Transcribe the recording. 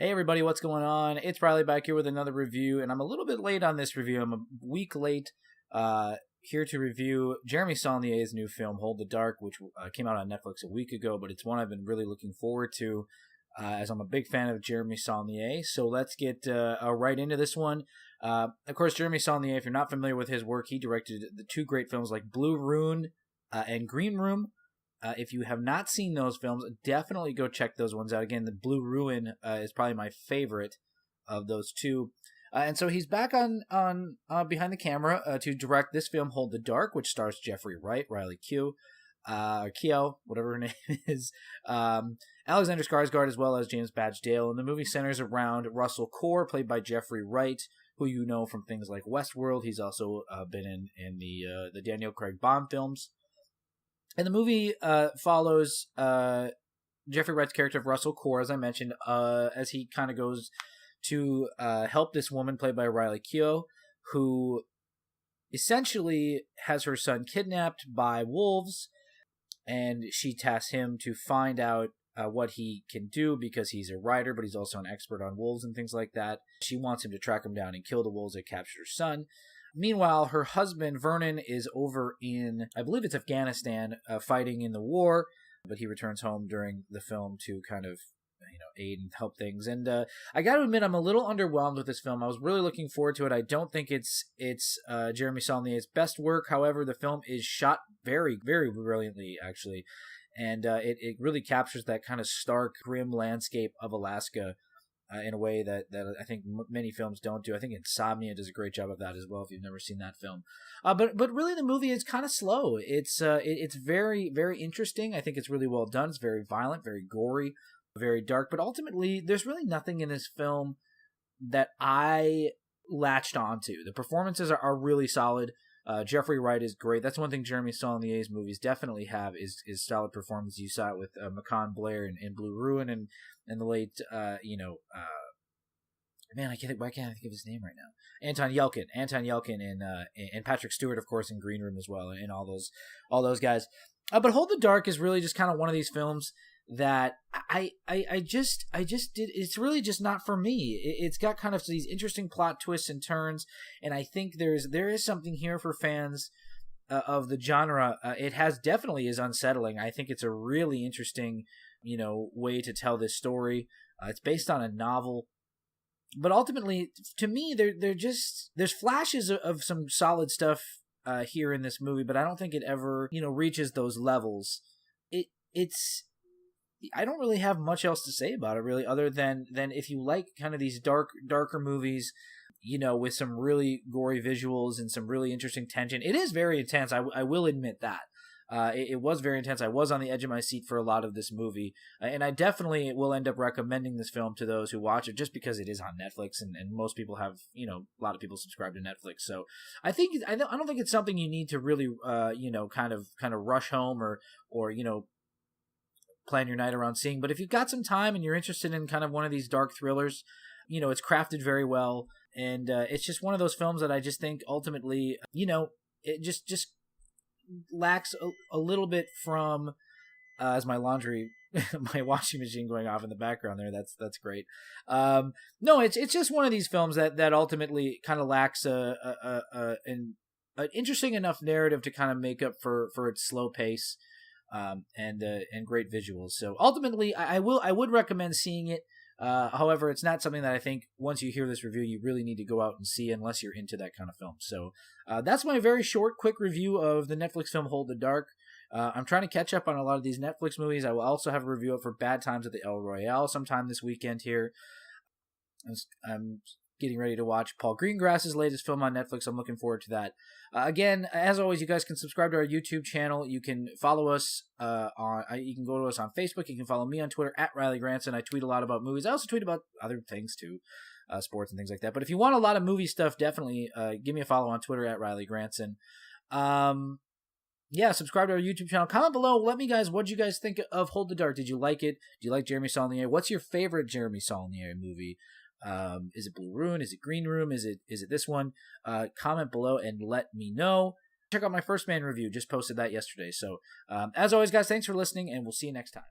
Hey everybody, what's going on? It's Riley back here with another review, and I'm a little bit late on this review. I'm a week late here to review Jeremy Saulnier's new film, Hold the Dark, which came out on Netflix a week ago, but it's one I've been really looking forward to as I'm a big fan of Jeremy Saulnier. So let's get right into this one. Of course, Jeremy Saulnier, if you're not familiar with his work, he directed the two great films like Blue Ruin and Green Room. If you have not seen those films, definitely go check those ones out. Again, the Blue Ruin is probably my favorite of those two. And so he's back on behind the camera to direct this film, Hold the Dark, which stars Jeffrey Wright, Riley Keough, whatever her name is, Alexander Skarsgård, as well as James Badge Dale. And the movie centers around Russell Core, played by Jeffrey Wright, who you know from things like Westworld. He's also been in the Daniel Craig Bond films. And the movie follows Jeffrey Wright's character of Russell Core, as I mentioned, as he kind of goes to help this woman played by Riley Keough, who essentially has her son kidnapped by wolves, and she tasks him to find out what he can do because he's a writer, but he's also an expert on wolves and things like that. She wants him to track him down and kill the wolves that captured her son. Meanwhile, her husband, Vernon, is over in, I believe it's Afghanistan, fighting in the war, but he returns home during the film to kind of, aid and help things. And I got to admit, I'm a little underwhelmed with this film. I was really looking forward to it. I don't think it's Jeremy Saulnier's best work. However, the film is shot very, very brilliantly, actually. And it really captures that kind of stark, grim landscape of Alaska in a way that I think many films don't do. I think Insomnia does a great job of that as well, if you've never seen that film. But really, the movie is kind of slow. It's very, very interesting. I think it's really well done. It's very violent, very gory, very dark. But ultimately, there's really nothing in this film that I latched onto. The performances are really solid. Jeffrey Wright is great. That's one thing Jeremy Saulnier's movies definitely have is solid performances. You saw it with Macon Blair in Blue Ruin and the late, why can't I think of his name right now? Anton Yelchin and Patrick Stewart, of course, in Green Room as well, and all those guys. But Hold the Dark is really just kind of one of these films that I just did. It's really just not for me. It's got kind of these interesting plot twists and turns, and I think there is something here for fans of the genre. It definitely is unsettling. I think it's a really interesting, way to tell this story. It's based on a novel, but ultimately, to me, there's flashes of some solid stuff here in this movie, but I don't think it ever reaches those levels. I don't really have much else to say about it, really, other than if you like kind of these darker movies, with some really gory visuals and some really interesting tension. It is very intense. I will admit that. It was very intense. I was on the edge of my seat for a lot of this movie, and I definitely will end up recommending this film to those who watch it, just because it is on Netflix, and most people have, a lot of people subscribe to Netflix. So I don't think it's something you need to really, kind of rush home or plan your night around seeing. But if you've got some time and you're interested in kind of one of these dark thrillers, it's crafted very well, and it's just one of those films that I just think ultimately, it just lacks a little bit from as my laundry my washing machine going off in the background there, that's great. No, it's just one of these films that ultimately kind of lacks an interesting enough narrative to kind of make up for its slow pace and great visuals. So ultimately, I would recommend seeing it. However, it's not something that I think once you hear this review, you really need to go out and see unless you're into that kind of film. So that's my very short, quick review of the Netflix film Hold the Dark. I'm trying to catch up on a lot of these Netflix movies. I will also have a review up for Bad Times at the El Royale sometime this weekend here. I'm getting ready to watch Paul Greengrass's latest film on Netflix. I'm looking forward to that. Again, as always, you guys can subscribe to our YouTube channel. You can follow us you can go to us on Facebook. You can follow me on Twitter at Riley Granson. I tweet a lot about movies. I also tweet about other things too, sports and things like that. But if you want a lot of movie stuff, definitely give me a follow on Twitter at Riley Granson. Subscribe to our YouTube channel. Comment below. Let me guys, what did you guys think of Hold the Dark? Did you like it? Do you like Jeremy Saulnier? What's your favorite Jeremy Saulnier movie? Is it Blue Ruin? Is it Green Room? Is it this one? Comment below and let me know. Check out my First Man review. Just posted that yesterday. So, as always, guys, thanks for listening, and we'll see you next time.